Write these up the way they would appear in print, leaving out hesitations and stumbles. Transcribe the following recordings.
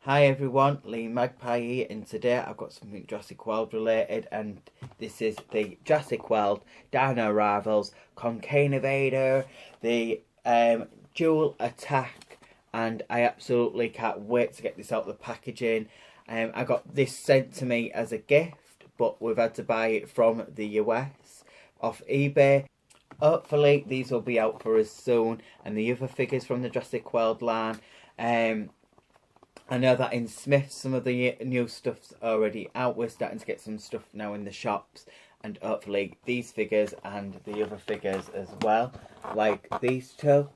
Hi everyone, Lee Magpie here, and today I've got something Jurassic World related, and this is the Jurassic World Dino Rivals Concavenator, the dual attack, and I absolutely can't wait to get this out of the packaging. I got this sent to me as a gift, but we've had to buy it from the US off eBay. Hopefully these will be out for us soon, and the other figures from the Jurassic World line. I know that in Smith some of the new stuff's already out. We're starting to get some stuff now in the shops, and hopefully these figures and the other figures as well, like these two.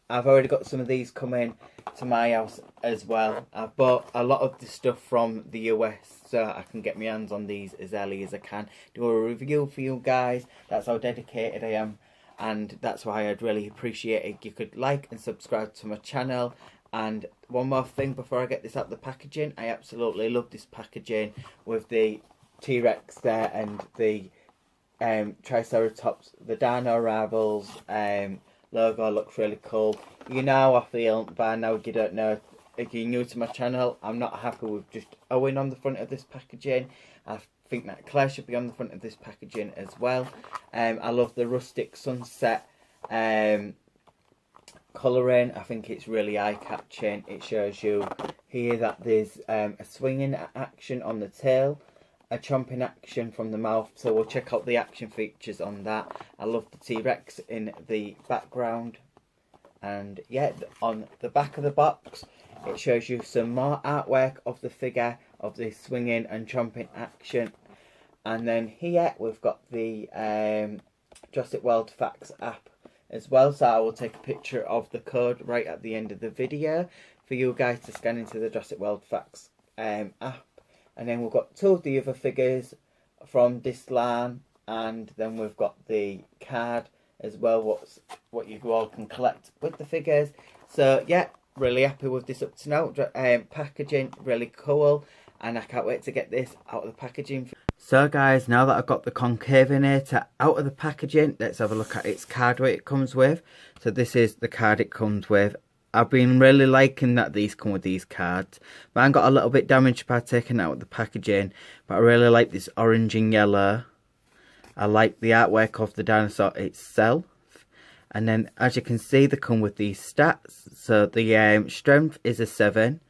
I've already got some of these coming to my house as well. I've bought a lot of the stuff from the US so I can get my hands on these as early as I can. Do a review for you guys. That's how dedicated I am, and that's why I'd really appreciate it if you could like and subscribe to my channel. And one more thing before I get this out of the packaging, I absolutely love this packaging with the T-Rex there and the Triceratops. The Dino Rivals logo looks really cool. You know how I feel by now. You don't know, if you're new to my channel, I'm not happy with just Owen on the front of this packaging. I think that Claire should be on the front of this packaging as well. I love the rustic sunset colouring. I think it's really eye-catching. It shows you here that there's a swinging action on the tail, a chomping action from the mouth, so we'll check out the action features on that. I love the T-Rex in the background, and yeah, on the back of the box it shows you some more artwork of the figure of the swinging and chomping action. And then here we've got the Jurassic World Facts app as well, so I will take a picture of the code right at the end of the video for you guys to scan into the Jurassic World Facts app. And then we've got two of the other figures from this line, and then we've got the card as well, what you all can collect with the figures. So yeah, really happy with this up to now. Packaging really cool, and I can't wait to get this out of the packaging. So guys, now that I've got the Concavenator out of the packaging, let's have a look at its card what it comes with. So this is the card it comes with. I've been really liking that these come with these cards. Mine got a little bit damaged by taking out of the packaging, but I really like this orange and yellow. I like the artwork of the dinosaur itself. And then as you can see, they come with these stats. So the strength is a 7,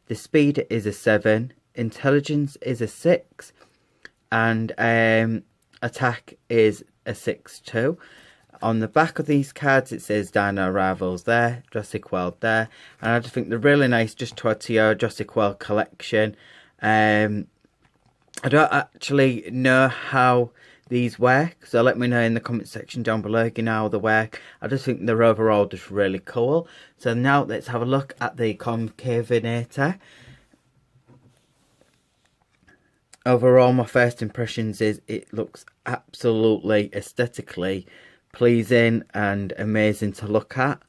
the speed is a 7, intelligence is a 6, and attack is a 6-2. On the back of these cards it says Dino Rivals there, Jurassic World there, and I just think they're really nice just to add to your Jurassic World collection. I don't actually know how these work, so let me know in the comment section down below, you know how they work. I just think they're overall just really cool. So now let's have a look at the Concavenator. Overall, my first impressions is it looks absolutely aesthetically pleasing and amazing to look at.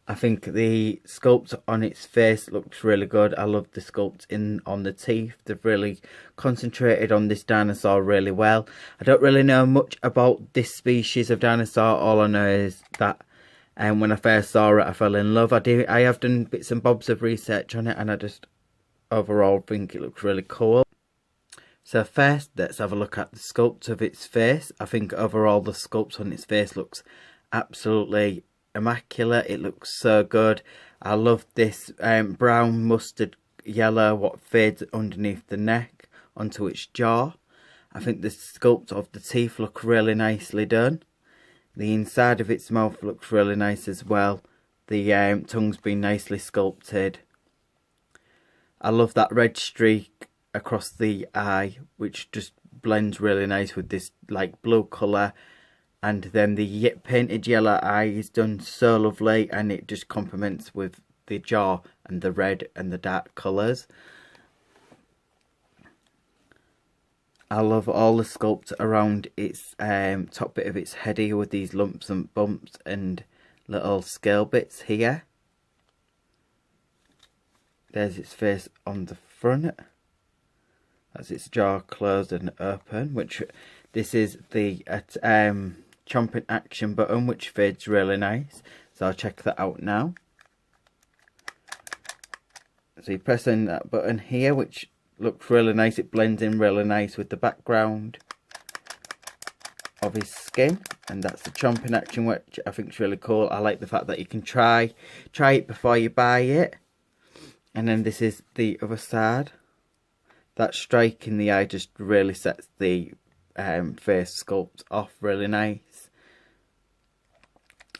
I think the sculpt on its face looks really good. I love the sculpt on the teeth. They've really concentrated on this dinosaur really well. I don't really know much about this species of dinosaur. All I know is that when I first saw it, I fell in love. I have done bits and bobs of research on it, and I just overall think it looks really cool. So first, let's have a look at the sculpt of its face. I think overall the sculpt on its face looks absolutely immaculate. It looks so good. I love this brown mustard yellow what fades underneath the neck onto its jaw. I think the sculpt of the teeth look really nicely done. The inside of its mouth looks really nice as well. The tongue's been nicely sculpted. I love that red streak across the eye, which just blends really nice with this like blue colour, and then the painted yellow eye is done so lovely, and it just complements with the jaw and the red and the dark colours. I love all the sculpt around its top bit of its head here with these lumps and bumps and little scale bits here. There's its face on the front. That's its jaw closed and open, which this is the chomping action button, which fades really nice. So I'll check that out now. So you press in that button here, which looks really nice. It blends in really nice with the background of his skin, and that's the chomping action, which I think is really cool. I like the fact that you can try it before you buy it. And then this is the other side. That strike in the eye just really sets the face sculpt off really nice.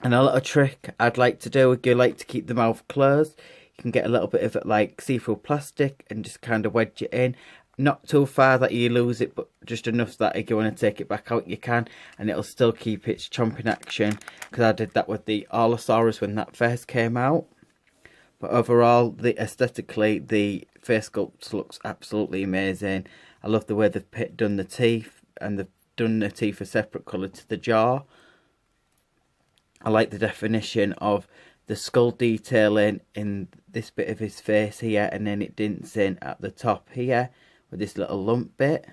And a little trick I'd like to do, if you like to keep the mouth closed, you can get a little bit of it like see-through plastic and just kind of wedge it in. Not too far that you lose it, but just enough so that if you want to take it back out, you can. And it'll still keep its chomping action. Because I did that with the Allosaurus when that first came out. But overall, aesthetically, the face sculpt looks absolutely amazing. I love the way they've done the teeth. And they've done the teeth a separate colour to the jaw. I like the definition of the skull detailing in this bit of his face here. And then it dints in at the top here with this little lump bit.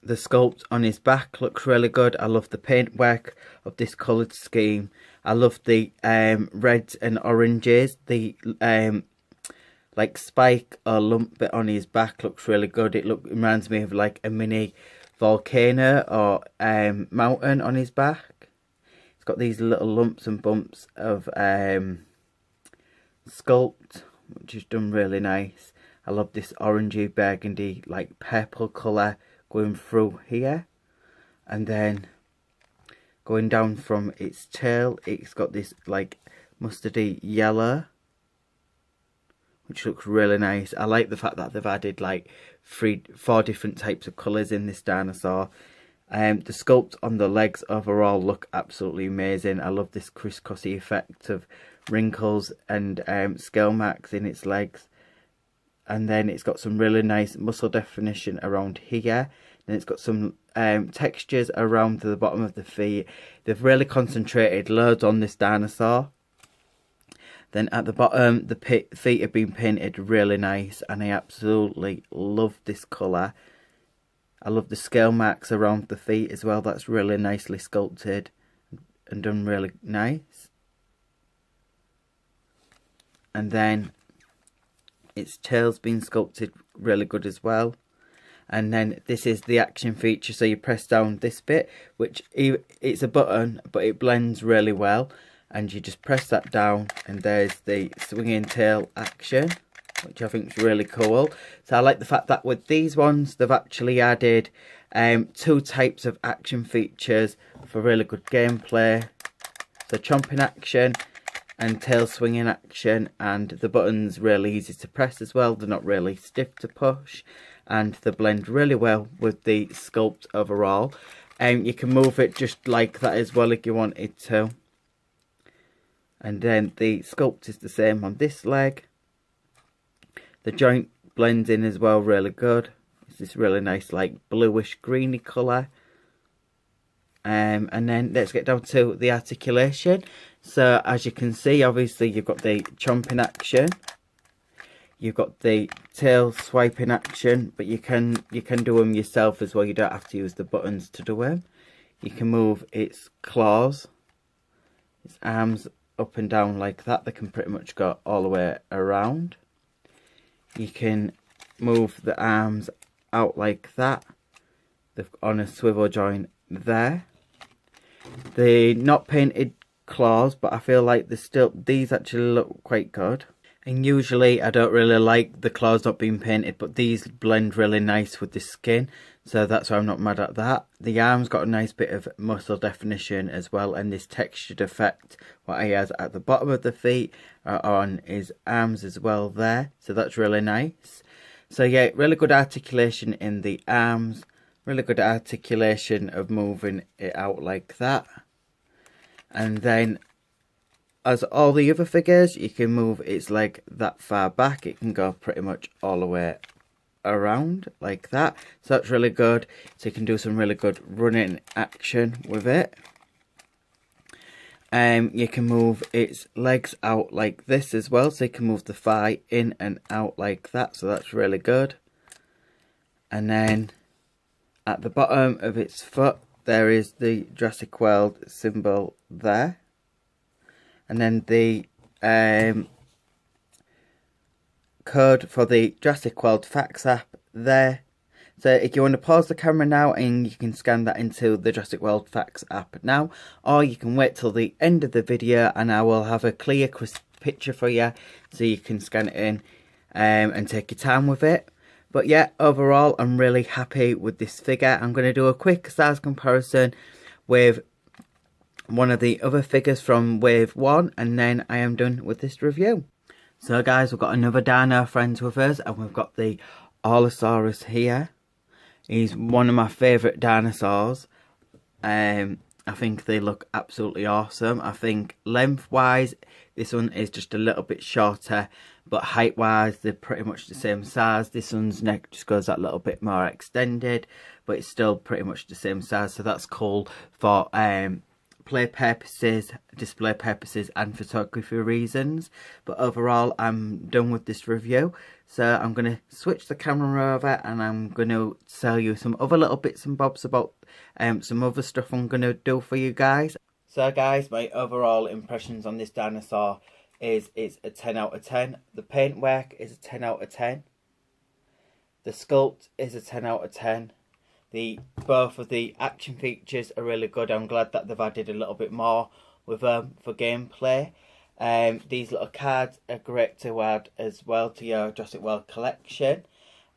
The sculpt on his back looks really good. I love the paintwork of this coloured scheme. I love the reds and oranges. The like spike or lump bit on his back looks really good. It reminds me of like a mini volcano or mountain on his back. It's got these little lumps and bumps of sculpt, which is done really nice. I love this orangey burgundy like purple colour going through here, and then going down from its tail, it's got this like mustardy yellow, which looks really nice. I like the fact that they've added like 4 different types of colours in this dinosaur. The sculpt on the legs overall look absolutely amazing. I love this crisscrossy effect of wrinkles and scale marks in its legs. And then it's got some really nice muscle definition around here. Then it's got some textures around the bottom of the feet. They've really concentrated loads on this dinosaur. Then at the bottom, the feet have been painted really nice. And I absolutely love this colour. I love the scale marks around the feet as well. That's really nicely sculpted and done really nice. And then its tail's been sculpted really good as well. And then this is the action feature. So you press down this bit, which it's a button, but it blends really well. And you just press that down, and there's the swinging tail action, which I think is really cool. So I like the fact that with these ones, they've actually added 2 types of action features for really good gameplay. So chomping action and tail swinging action, and the button's really easy to press as well. They're not really stiff to push, and they blend really well with the sculpt overall. You can move it just like that as well if you wanted to. And then the sculpt is the same on this leg. The joint blends in as well really good. It's this really nice like bluish greeny colour. And then let's get down to the articulation. So as you can see, obviously you've got the chomping action. You've got the tail swiping action, but you can do them yourself as well. You don't have to use the buttons to do them. You can move its claws, its arms up and down like that. They can pretty much go all the way around. You can move the arms out like that. They've on a swivel joint there. They're not painted claws, but I feel like these actually look quite good. And usually I don't really like the claws not being painted, but these blend really nice with the skin, so that's why I'm not mad at that. The arms got a nice bit of muscle definition as well, and this textured effect what he has at the bottom of the feet are on his arms as well there, so that's really nice. So yeah, really good articulation in the arms, really good articulation of moving it out like that. And then as all the other figures, you can move its leg that far back. It can go pretty much all the way around like that. So that's really good. So you can do some really good running action with it. You can move its legs out like this as well. So you can move the thigh in and out like that. So that's really good. And then at the bottom of its foot, there is the Jurassic World symbol there. And then the code for the Jurassic World Facts app there. So if you want to pause the camera now, and you can scan that into the Jurassic World Facts app now, or you can wait till the end of the video and I will have a clear, crisp picture for you so you can scan it in and take your time with it. But yeah, overall I'm really happy with this figure. I'm going to do a quick size comparison with one of the other figures from Wave 1 and then I am done with this review. So guys, we've got another Dino friends with us, and we've got the Allosaurus here. He's one of my favourite dinosaurs. I think they look absolutely awesome. I think length-wise, this one is just a little bit shorter, but height-wise, they're pretty much the same size. This one's neck just goes that little bit more extended, but it's still pretty much the same size, so that's cool for play purposes, display purposes, and photography reasons. But overall, I'm done with this review, so I'm going to switch the camera over and I'm going to tell you some other little bits and bobs about some other stuff I'm going to do for you guys. So guys, my overall impressions on this dinosaur is it's a 10 out of 10. The paintwork is a 10 out of 10. The sculpt is a 10 out of 10. Both of the action features are really good. I'm glad that they've added a little bit more with for gameplay. These little cards are great to add as well to your Jurassic World collection.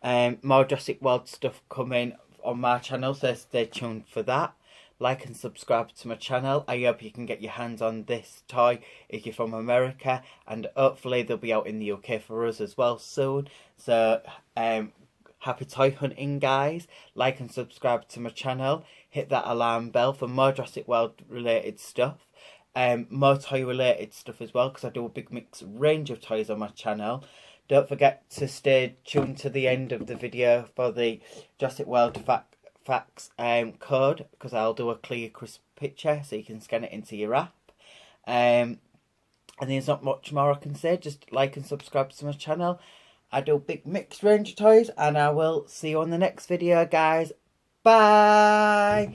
More Jurassic World stuff coming on my channel, so stay tuned for that. Like and subscribe to my channel. I hope you can get your hands on this toy if you're from America, and hopefully they'll be out in the UK for us as well soon. So happy toy hunting, guys. Like and subscribe to my channel. Hit that alarm bell for more Jurassic World related stuff. More toy related stuff as well, because I do a big mix range of toys on my channel. Don't forget to stay tuned to the end of the video for the Jurassic World Facts code, because I'll do a clear, crisp picture so you can scan it into your app. And there's not much more I can say. Just like and subscribe to my channel. I do a big mixed range of toys, and I will see you on the next video, guys. Bye!